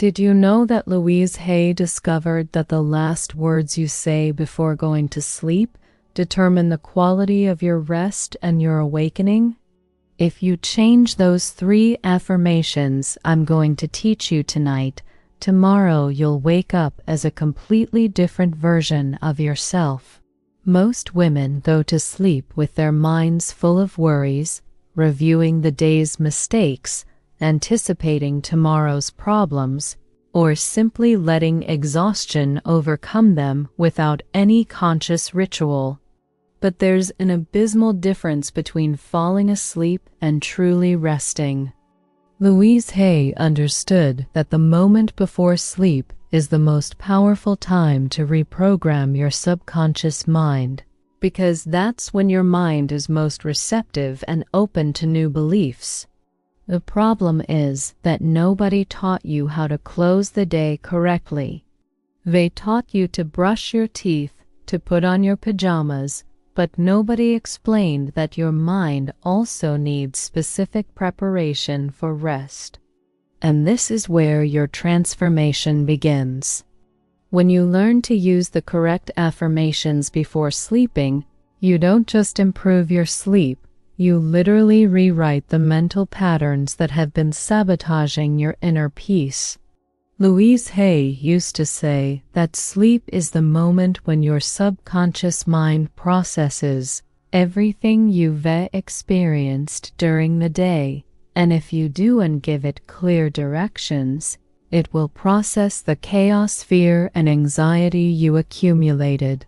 Did you know that Louise Hay discovered that the last words you say before going to sleep determine the quality of your rest and your awakening? If you change those 3 affirmations I'm going to teach you tonight, tomorrow you'll wake up as a completely different version of yourself. Most women go to sleep with their minds full of worries, reviewing the day's mistakes, anticipating tomorrow's problems, or simply letting exhaustion overcome them without any conscious ritual. But there's an abysmal difference between falling asleep and truly resting. Louise Hay understood that the moment before sleep is the most powerful time to reprogram your subconscious mind, because that's when your mind is most receptive and open to new beliefs. The problem is that nobody taught you how to close the day correctly. They taught you to brush your teeth, to put on your pajamas, but nobody explained that your mind also needs specific preparation for rest. And this is where your transformation begins. When you learn to use the correct affirmations before sleeping, you don't just improve your sleep, you literally rewrite the mental patterns that have been sabotaging your inner peace. Louise Hay used to say that sleep is the moment when your subconscious mind processes everything you've experienced during the day, and if you do and give it clear directions, it will process the chaos, fear, and anxiety you accumulated.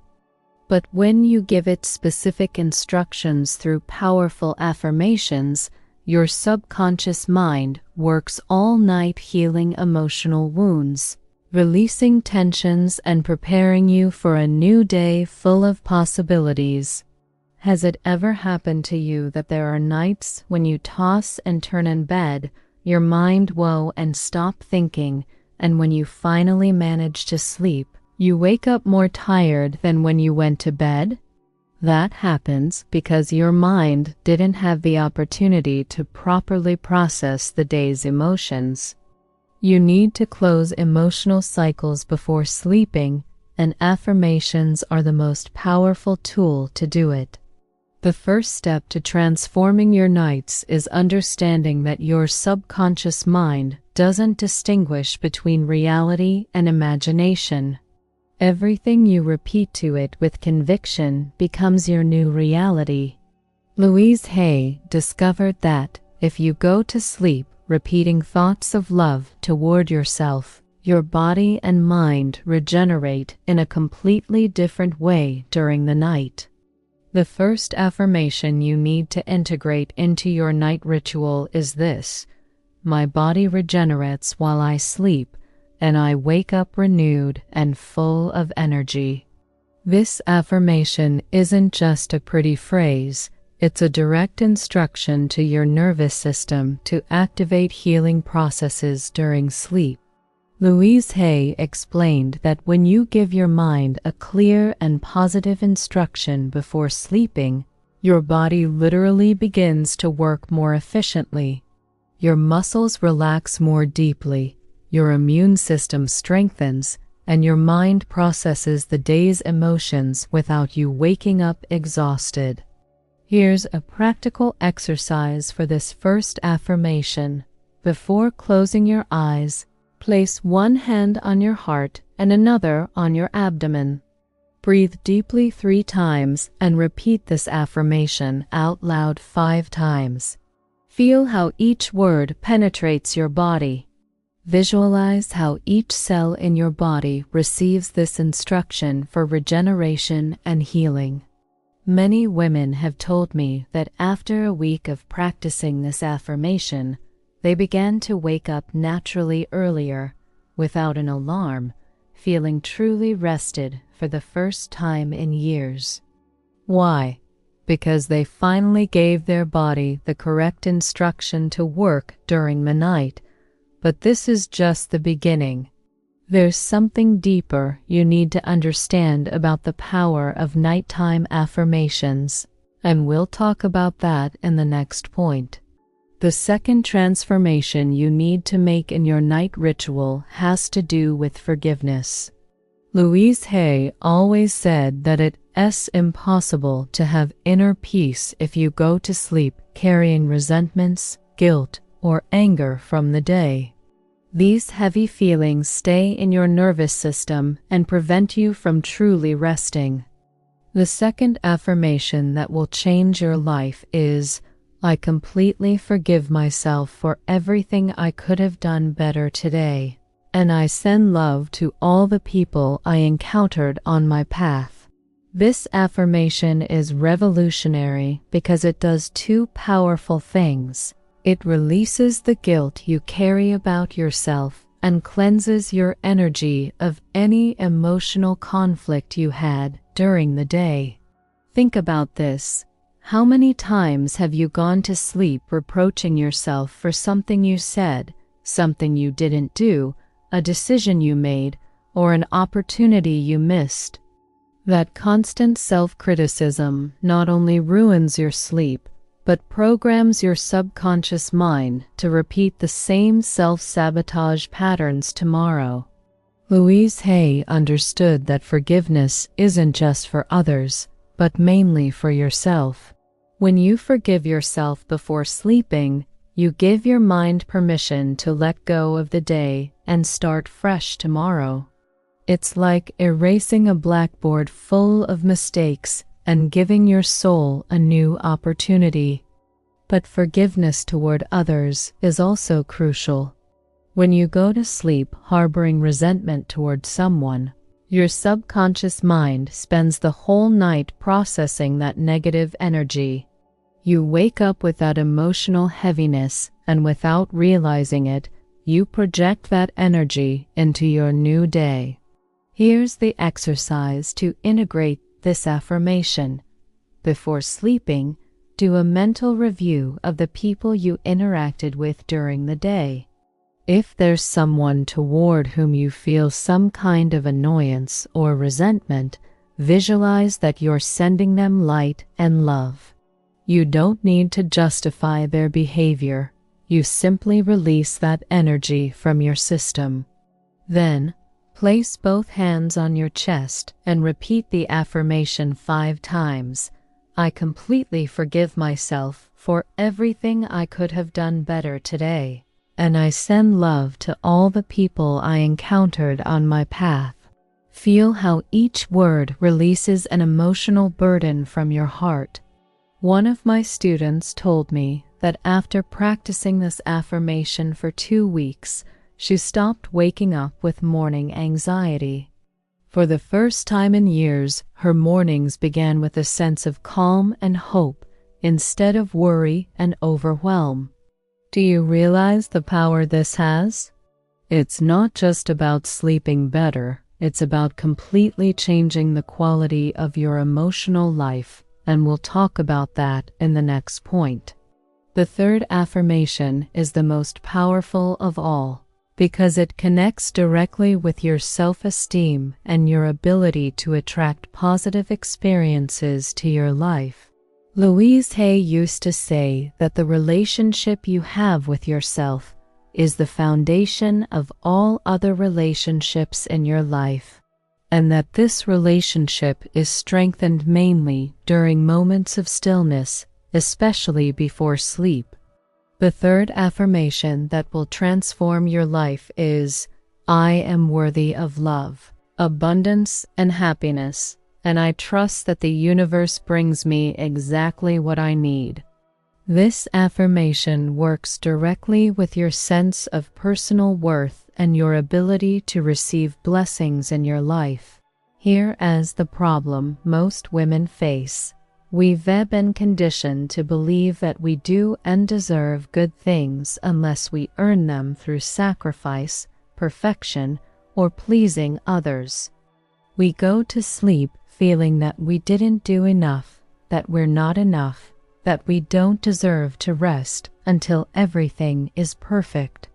But when you give it specific instructions through powerful affirmations, your subconscious mind works all night healing emotional wounds, releasing tensions and preparing you for a new day full of possibilities. Has it ever happened to you that there are nights when you toss and turn in bed, your mind whoa and stop thinking, and when you finally manage to sleep, you wake up more tired than when you went to bed? That happens because your mind didn't have the opportunity to properly process the day's emotions. You need to close emotional cycles before sleeping, and affirmations are the most powerful tool to do it. The first step to transforming your nights is understanding that your subconscious mind doesn't distinguish between reality and imagination. Everything you repeat to it with conviction becomes your new reality. Louise Hay discovered that if you go to sleep repeating thoughts of love toward yourself, your body and mind regenerate in a completely different way during the night. The first affirmation you need to integrate into your night ritual is this: my body regenerates while I sleep, and I wake up renewed and full of energy. This affirmation isn't just a pretty phrase, it's a direct instruction to your nervous system to activate healing processes during sleep. Louise Hay explained that when you give your mind a clear and positive instruction before sleeping, your body literally begins to work more efficiently. Your muscles relax more deeply, your immune system strengthens, and your mind processes the day's emotions without you waking up exhausted. Here's a practical exercise for this first affirmation. Before closing your eyes, place one hand on your heart and another on your abdomen. Breathe deeply 3 times and repeat this affirmation out loud 5 times. Feel how each word penetrates your body. Visualize how each cell in your body receives this instruction for regeneration and healing. Many women have told me that after a week of practicing this affirmation, they began to wake up naturally earlier, without an alarm, feeling truly rested for the first time in years. Why? Because they finally gave their body the correct instruction to work during the night. But this is just the beginning. There's something deeper you need to understand about the power of nighttime affirmations, and we'll talk about that in the next point. The second transformation you need to make in your night ritual has to do with forgiveness. Louise Hay always said that it's impossible to have inner peace if you go to sleep carrying resentments, guilt, or anger from the day. These heavy feelings stay in your nervous system and prevent you from truly resting. The second affirmation that will change your life is, I completely forgive myself for everything I could have done better today, and I send love to all the people I encountered on my path. This affirmation is revolutionary because it does two powerful things. It releases the guilt you carry about yourself and cleanses your energy of any emotional conflict you had during the day. Think about this. How many times have you gone to sleep reproaching yourself for something you said, something you didn't do, a decision you made, or an opportunity you missed? That constant self-criticism not only ruins your sleep, but programs your subconscious mind to repeat the same self-sabotage patterns tomorrow. Louise Hay understood that forgiveness isn't just for others, but mainly for yourself. When you forgive yourself before sleeping, you give your mind permission to let go of the day and start fresh tomorrow. It's like erasing a blackboard full of mistakes and giving your soul a new opportunity. But forgiveness toward others is also crucial. When you go to sleep harboring resentment toward someone, your subconscious mind spends the whole night processing that negative energy. You wake up with that emotional heaviness, and without realizing it, you project that energy into your new day. Here's the exercise to integrate this affirmation. Before sleeping, do a mental review of the people you interacted with during the day. If there's someone toward whom you feel some kind of annoyance or resentment, visualize that you're sending them light and love. You don't need to justify their behavior. You simply release that energy from your system. Then, place both hands on your chest and repeat the affirmation 5 times. I completely forgive myself for everything I could have done better today, and I send love to all the people I encountered on my path. Feel how each word releases an emotional burden from your heart. One of my students told me that after practicing this affirmation for 2 weeks, she stopped waking up with morning anxiety. For the first time in years, her mornings began with a sense of calm and hope instead of worry and overwhelm. Do you realize the power this has? It's not just about sleeping better, it's about completely changing the quality of your emotional life, and we'll talk about that in the next point. The third affirmation is the most powerful of all, because it connects directly with your self-esteem and your ability to attract positive experiences to your life. Louise Hay used to say that the relationship you have with yourself is the foundation of all other relationships in your life, and that this relationship is strengthened mainly during moments of stillness, especially before sleep. The third affirmation that will transform your life is, I am worthy of love, abundance, and happiness, and I trust that the universe brings me exactly what I need. This affirmation works directly with your sense of personal worth and your ability to receive blessings in your life. Here is the problem most women face. We've been conditioned to believe that we do and deserve good things unless we earn them through sacrifice, perfection, or pleasing others. We go to sleep feeling that we didn't do enough, that we're not enough, that we don't deserve to rest until everything is perfect.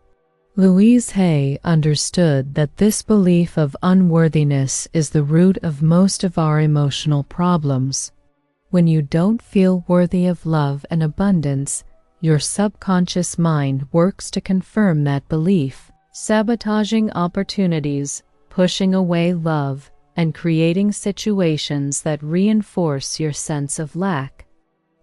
Louise Hay understood that this belief of unworthiness is the root of most of our emotional problems. When you don't feel worthy of love and abundance, your subconscious mind works to confirm that belief, sabotaging opportunities, pushing away love, and creating situations that reinforce your sense of lack.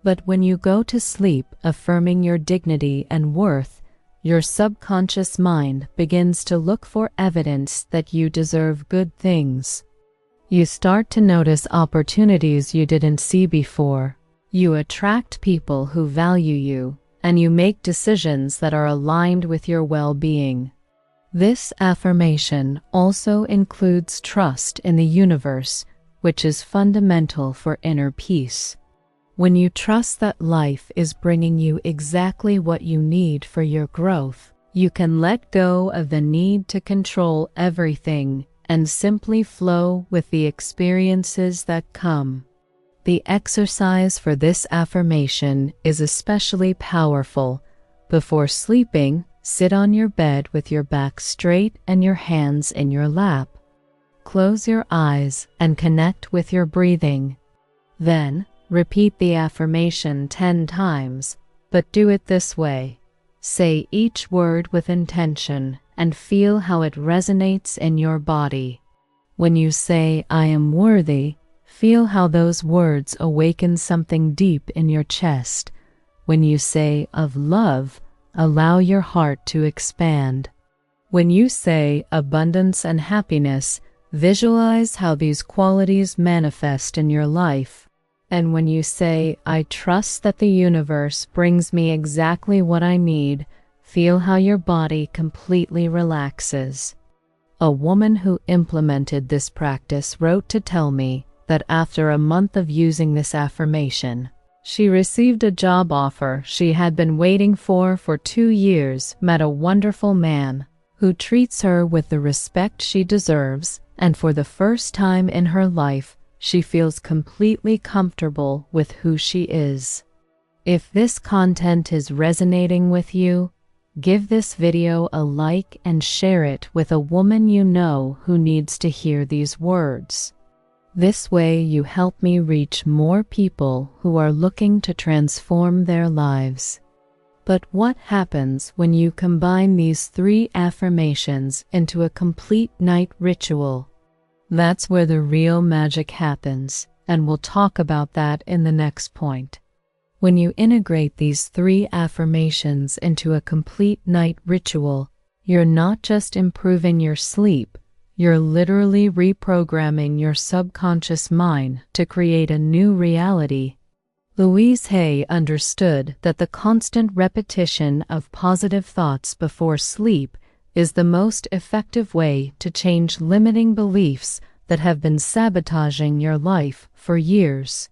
But when you go to sleep affirming your dignity and worth, your subconscious mind begins to look for evidence that you deserve good things. You start to notice opportunities you didn't see before. You attract people who value you, and you make decisions that are aligned with your well-being. This affirmation also includes trust in the universe, which is fundamental for inner peace. When you trust that life is bringing you exactly what you need for your growth, you can let go of the need to control everything and simply flow with the experiences that come. The exercise for this affirmation is especially powerful. Before sleeping, sit on your bed with your back straight and your hands in your lap. Close your eyes and connect with your breathing. Then, repeat the affirmation 10 times, but do it this way. Say each word with intention and feel how it resonates in your body. When you say, "I am worthy," feel how those words awaken something deep in your chest. When you say, "of love," allow your heart to expand. When you say, "abundance and happiness," visualize how these qualities manifest in your life. And when you say, "I trust that the universe brings me exactly what I need," feel how your body completely relaxes. A woman who implemented this practice wrote to tell me that after a month of using this affirmation, she received a job offer she had been waiting for 2 years, met a wonderful man who treats her with the respect she deserves, and for the first time in her life, she feels completely comfortable with who she is. If this content is resonating with you, give this video a like and share it with a woman you know who needs to hear these words. This way you help me reach more people who are looking to transform their lives. But what happens when you combine these 3 affirmations into a complete night ritual? That's where the real magic happens, and we'll talk about that in the next point. When you integrate these 3 affirmations into a complete night ritual, you're not just improving your sleep, you're literally reprogramming your subconscious mind to create a new reality. Louise Hay understood that the constant repetition of positive thoughts before sleep is the most effective way to change limiting beliefs that have been sabotaging your life for years.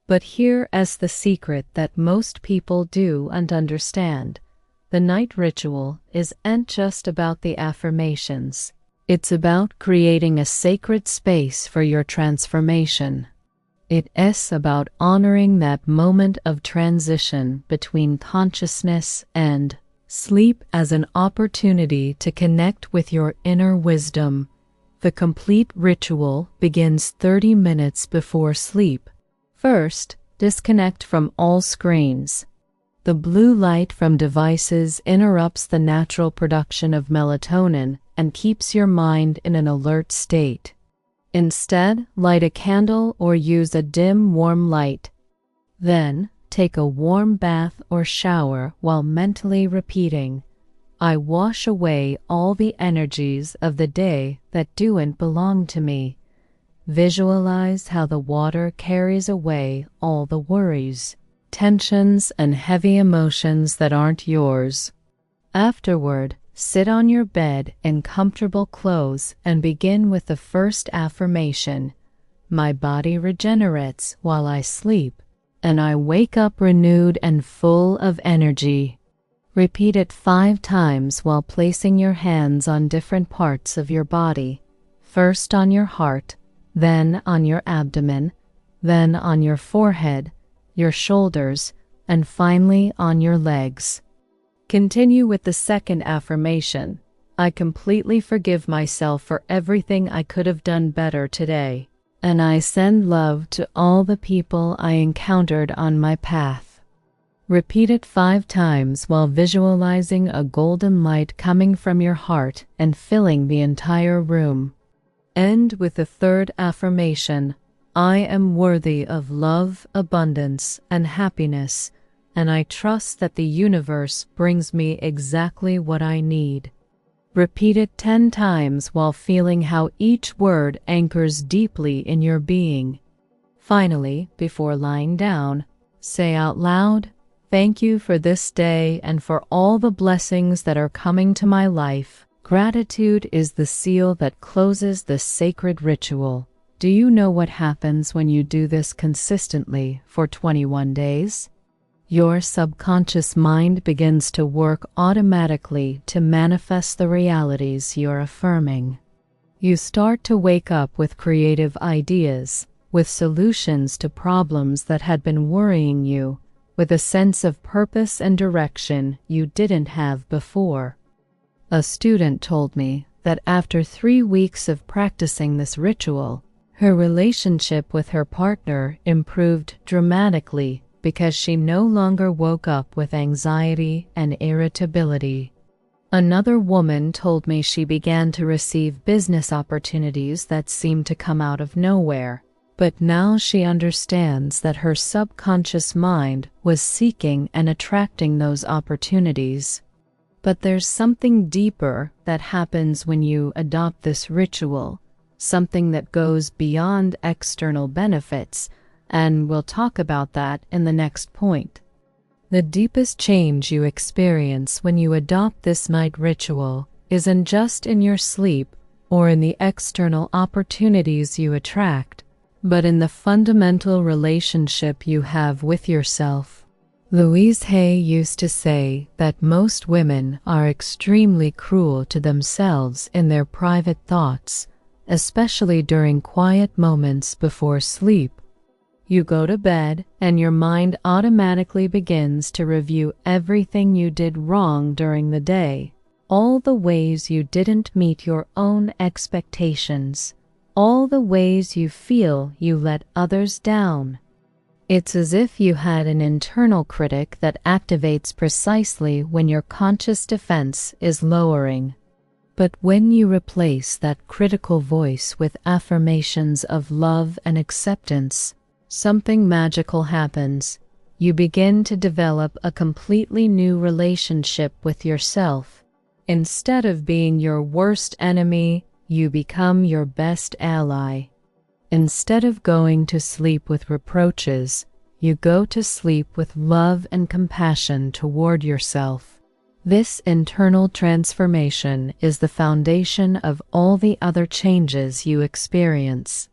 But here is the secret that most people do and understand. The night ritual isn't just about the affirmations. It's about creating a sacred space for your transformation. It is about honoring that moment of transition between consciousness and sleep as an opportunity to connect with your inner wisdom. The complete ritual begins 30 minutes before sleep. First, disconnect from all screens. The blue light from devices interrupts the natural production of melatonin and keeps your mind in an alert state. Instead, light a candle or use a dim, warm light. Then, take a warm bath or shower while mentally repeating, "I wash away all the energies of the day that don't belong to me." Visualize how the water carries away all the worries, tensions, and heavy emotions that aren't yours. Afterward, sit on your bed in comfortable clothes and begin with the first affirmation, "My body regenerates while I sleep, and I wake up renewed and full of energy." Repeat it 5 times while placing your hands on different parts of your body, first on your heart, then on your abdomen, then on your forehead, your shoulders, and finally on your legs. Continue with the second affirmation, "I completely forgive myself for everything I could have done better today, and I send love to all the people I encountered on my path." Repeat it 5 times while visualizing a golden light coming from your heart and filling the entire room. End with the third affirmation: I am worthy of love, abundance, and happiness, and I trust that the universe brings me exactly what I need. Repeat it 10 times while feeling how each word anchors deeply in your being. Finally, before lying down, say out loud, "Thank you for this day and for all the blessings that are coming to my life." Gratitude is the seal that closes the sacred ritual. Do you know what happens when you do this consistently for 21 days? Your subconscious mind begins to work automatically to manifest the realities you're affirming. You start to wake up with creative ideas, with solutions to problems that had been worrying you, with a sense of purpose and direction you didn't have before. A student told me that after 3 weeks of practicing this ritual, her relationship with her partner improved dramatically because she no longer woke up with anxiety and irritability. Another woman told me she began to receive business opportunities that seemed to come out of nowhere, but now she understands that her subconscious mind was seeking and attracting those opportunities. But there's something deeper that happens when you adopt this ritual, something that goes beyond external benefits, and we'll talk about that in the next point. The deepest change you experience when you adopt this night ritual isn't just in your sleep or in the external opportunities you attract, but in the fundamental relationship you have with yourself. Louise Hay used to say that most women are extremely cruel to themselves in their private thoughts, especially during quiet moments before sleep. You go to bed and your mind automatically begins to review everything you did wrong during the day, all the ways you didn't meet your own expectations, all the ways you feel you let others down. It's as if you had an internal critic that activates precisely when your conscious defense is lowering. But when you replace that critical voice with affirmations of love and acceptance, something magical happens. You begin to develop a completely new relationship with yourself. Instead of being your worst enemy, you become your best ally. Instead of going to sleep with reproaches, you go to sleep with love and compassion toward yourself. This internal transformation is the foundation of all the other changes you experience.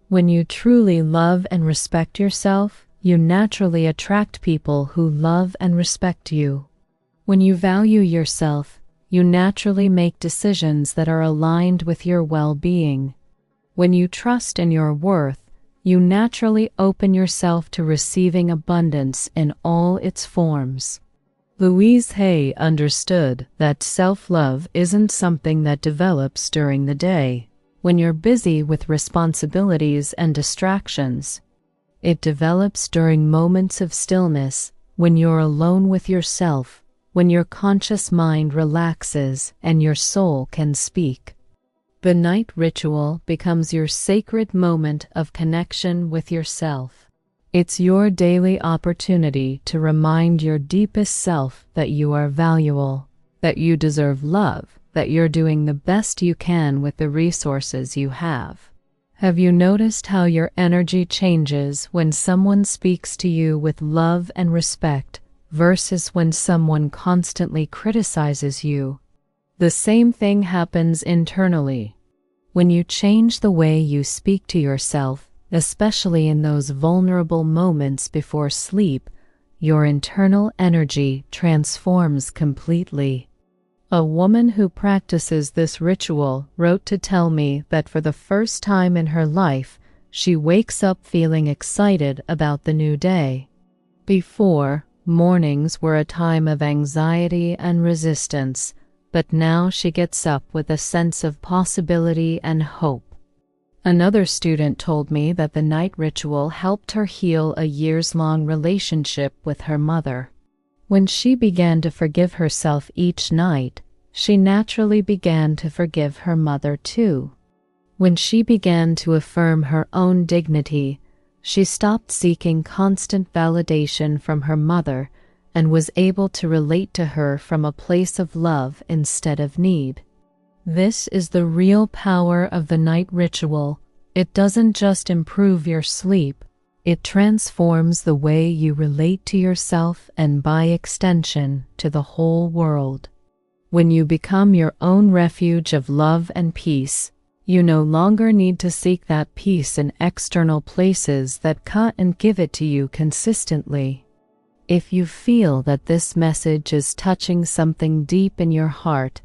When you truly love and respect yourself, you naturally attract people who love and respect you. When you value yourself, you naturally make decisions that are aligned with your well-being. When you trust in your worth, you naturally open yourself to receiving abundance in all its forms. Louise Hay understood that self-love isn't something that develops during the day, when you're busy with responsibilities and distractions. It develops during moments of stillness, when you're alone with yourself, when your conscious mind relaxes and your soul can speak. The night ritual becomes your sacred moment of connection with yourself. It's your daily opportunity to remind your deepest self that you are valuable, that you deserve love, that you're doing the best you can with the resources you have. Have you noticed how your energy changes when someone speaks to you with love and respect versus when someone constantly criticizes you? The same thing happens internally. When you change the way you speak to yourself, especially in those vulnerable moments before sleep, your internal energy transforms completely. A woman who practices this ritual wrote to tell me that for the first time in her life, she wakes up feeling excited about the new day. Before, mornings were a time of anxiety and resistance, but now she gets up with a sense of possibility and hope. Another student told me that the night ritual helped her heal a years-long relationship with her mother. When she began to forgive herself each night, she naturally began to forgive her mother too. When she began to affirm her own dignity, she stopped seeking constant validation from her mother and was able to relate to her from a place of love instead of need. This is the real power of the night ritual. It doesn't just improve your sleep, it transforms the way you relate to yourself and, by extension, to the whole world. When you become your own refuge of love and peace, you no longer need to seek that peace in external places that can't give it to you consistently. If you feel that this message is touching something deep in your heart,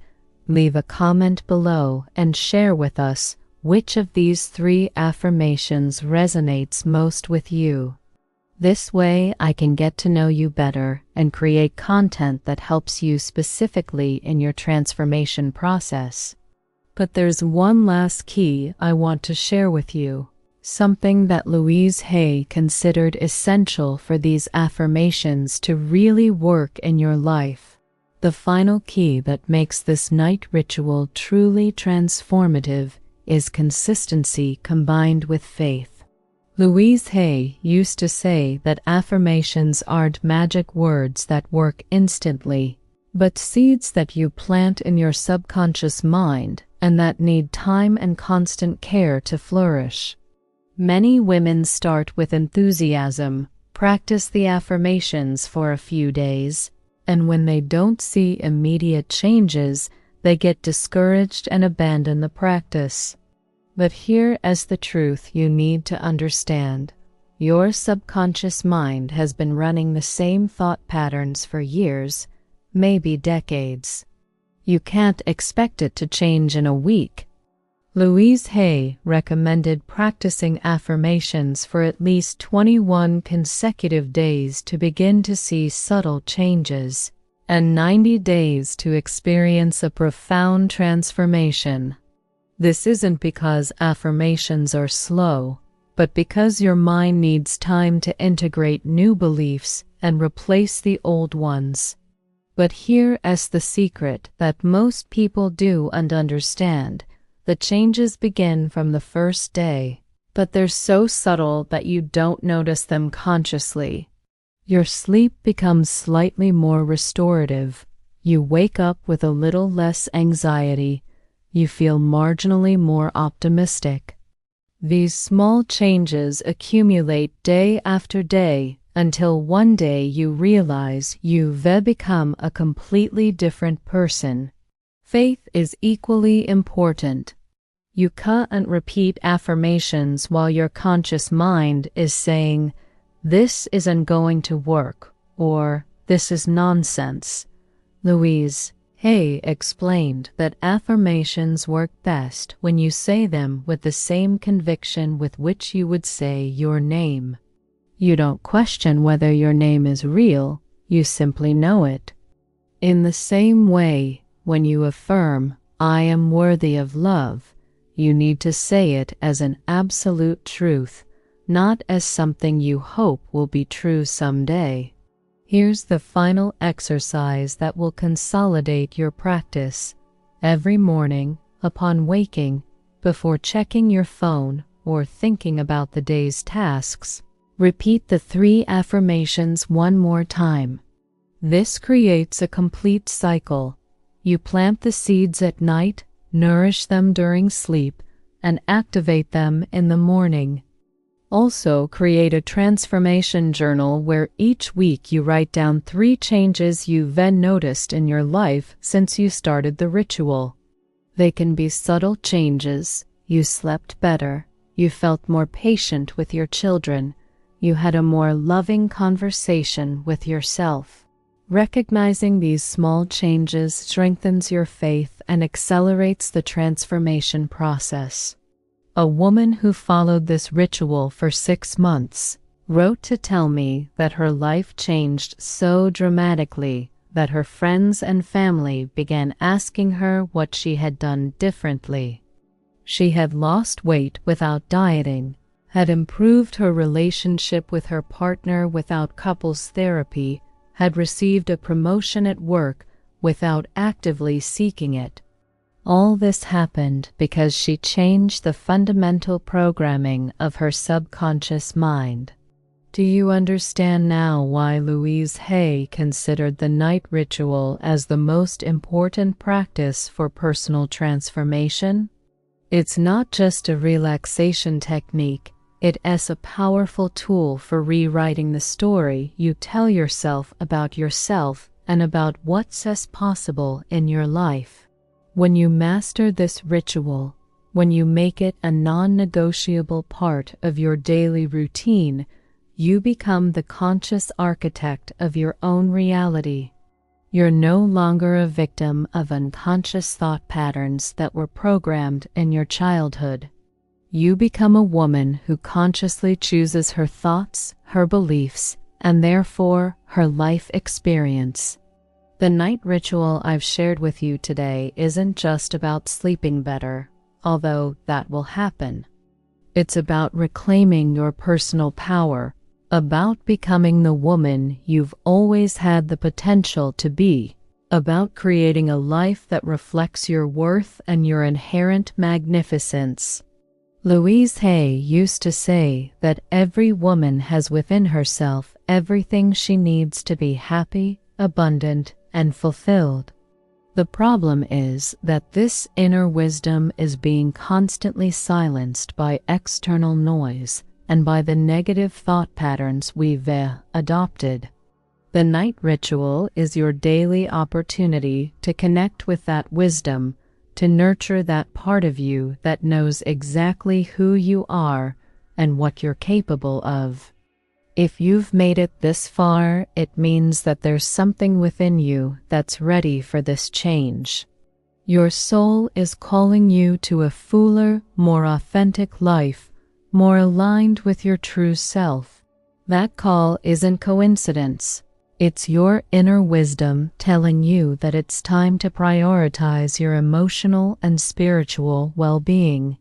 leave a comment below and share with us which of these 3 affirmations resonates most with you. This way I can get to know you better and create content that helps you specifically in your transformation process. But there's one last key I want to share with you, something that Louise Hay considered essential for these affirmations to really work in your life. The final key that makes this night ritual truly transformative is consistency combined with faith. Louise Hay used to say that affirmations aren't magic words that work instantly, but seeds that you plant in your subconscious mind and that need time and constant care to flourish. Many women start with enthusiasm, practice the affirmations for a few days, and when they don't see immediate changes, they get discouraged and abandon the practice. But here is the truth you need to understand. Your subconscious mind has been running the same thought patterns for years, maybe decades. You can't expect it to change in a week. Louise Hay recommended practicing affirmations for at least 21 consecutive days to begin to see subtle changes, and 90 days to experience a profound transformation. This isn't because affirmations are slow, but because your mind needs time to integrate new beliefs and replace the old ones. But here is the secret that most people do and understand. The changes begin from the first day, but they're so subtle that you don't notice them consciously. Your sleep becomes slightly more restorative. You wake up with a little less anxiety. You feel marginally more optimistic. These small changes accumulate day after day until one day you realize you've become a completely different person. Faith is equally important. You can't repeat affirmations while your conscious mind is saying, "This isn't going to work," or "This is nonsense." Louise Hay explained that affirmations work best when you say them with the same conviction with which you would say your name. You don't question whether your name is real, you simply know it. In the same way, when you affirm, "I am worthy of love," you need to say it as an absolute truth, not as something you hope will be true someday. Here's the final exercise that will consolidate your practice. Every morning, upon waking, before checking your phone or thinking about the day's tasks, repeat the 3 affirmations one more time. This creates a complete cycle. You plant the seeds at night, nourish them during sleep, and activate them in the morning. Also, create a transformation journal where each week you write down 3 changes you've noticed in your life since you started the ritual. They can be subtle changes. You slept better. You felt more patient with your children. You had a more loving conversation with yourself. Recognizing these small changes strengthens your faith and accelerates the transformation process. A woman who followed this ritual for 6 months wrote to tell me that her life changed so dramatically that her friends and family began asking her what she had done differently. She had lost weight without dieting, had improved her relationship with her partner without couples therapy, had received a promotion at work without actively seeking it. All this happened because she changed the fundamental programming of her subconscious mind. Do you understand now why Louise Hay considered the night ritual as the most important practice for personal transformation? It's not just a relaxation technique, it is a powerful tool for rewriting the story you tell yourself and about what's possible in your life. When you master this ritual, when you make it a non-negotiable part of your daily routine, you become the conscious architect of your own reality. You're no longer a victim of unconscious thought patterns that were programmed in your childhood. You become a woman who consciously chooses her thoughts, her beliefs, and therefore her life experience. The night ritual I've shared with you today isn't just about sleeping better, although that will happen. It's about reclaiming your personal power, about becoming the woman you've always had the potential to be, about creating a life that reflects your worth and your inherent magnificence. Louise Hay used to say that every woman has within herself everything she needs to be happy, abundant, and fulfilled. The problem is that this inner wisdom is being constantly silenced by external noise and by the negative thought patterns we've adopted. The night ritual is your daily opportunity to connect with that wisdom, to nurture that part of you that knows exactly who you are and what you're capable of. If you've made it this far, it means that there's something within you that's ready for this change. Your soul is calling you to a fuller, more authentic life, more aligned with your true self. That call isn't coincidence. It's your inner wisdom telling you that it's time to prioritize your emotional and spiritual well-being.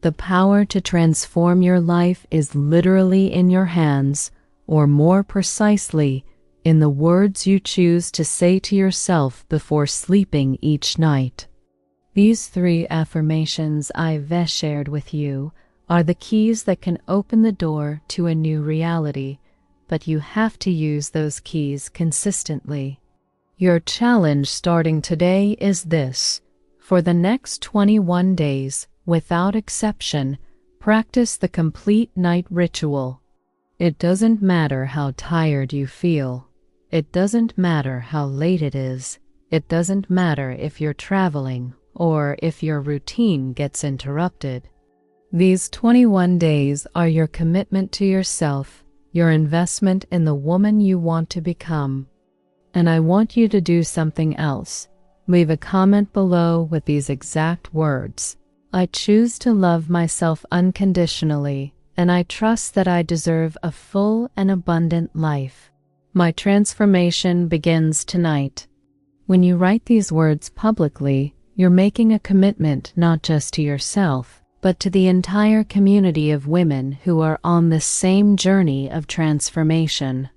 The power to transform your life is literally in your hands, or more precisely, in the words you choose to say to yourself before sleeping each night. These 3 affirmations I've shared with you are the keys that can open the door to a new reality, but you have to use those keys consistently. Your challenge starting today is this: for the next 21 days, without exception, practice the complete night ritual. It doesn't matter how tired you feel. It doesn't matter how late it is. It doesn't matter if you're traveling or if your routine gets interrupted. These 21 days are your commitment to yourself, your investment in the woman you want to become. And I want you to do something else. Leave a comment below with these exact words: I choose to love myself unconditionally, and I trust that I deserve a full and abundant life. My transformation begins tonight. When you write these words publicly, you're making a commitment not just to yourself, but to the entire community of women who are on this same journey of transformation.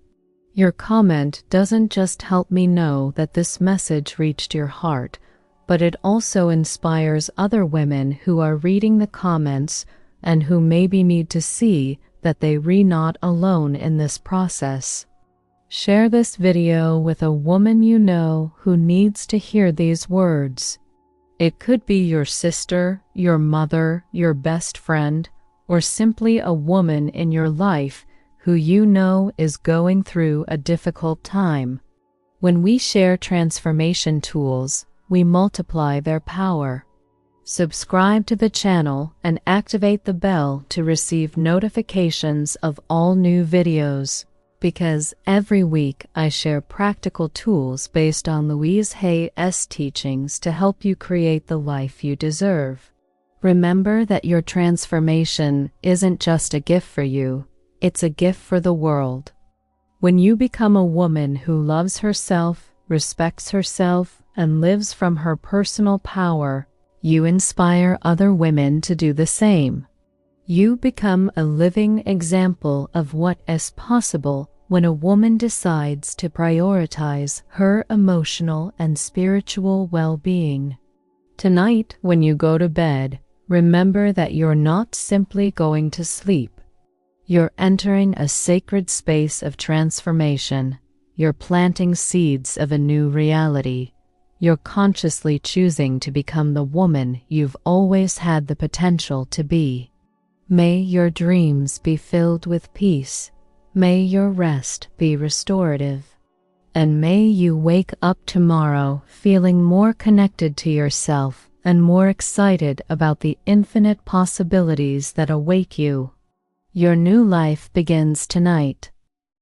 Your comment doesn't just help me know that this message reached your heart, but it also inspires other women who are reading the comments and who maybe need to see that they're not alone in this process. Share this video with a woman you know who needs to hear these words. It could be your sister, your mother, your best friend, or simply a woman in your life who you know is going through a difficult time. When we share transformation tools, we multiply their power. Subscribe to the channel and activate the bell to receive notifications of all new videos, because every week I share practical tools based on Louise Hay's teachings to help you create the life you deserve. Remember that your transformation isn't just a gift for you, it's a gift for the world. When you become a woman who loves herself, respects herself, and lives from her personal power, you inspire other women to do the same. You become a living example of what is possible when a woman decides to prioritize her emotional and spiritual well-being. Tonight, when you go to bed, remember that you're not simply going to sleep. You're entering a sacred space of transformation. You're planting seeds of a new reality. You're consciously choosing to become the woman you've always had the potential to be. May your dreams be filled with peace. May your rest be restorative. And may you wake up tomorrow feeling more connected to yourself and more excited about the infinite possibilities that await you. Your new life begins tonight.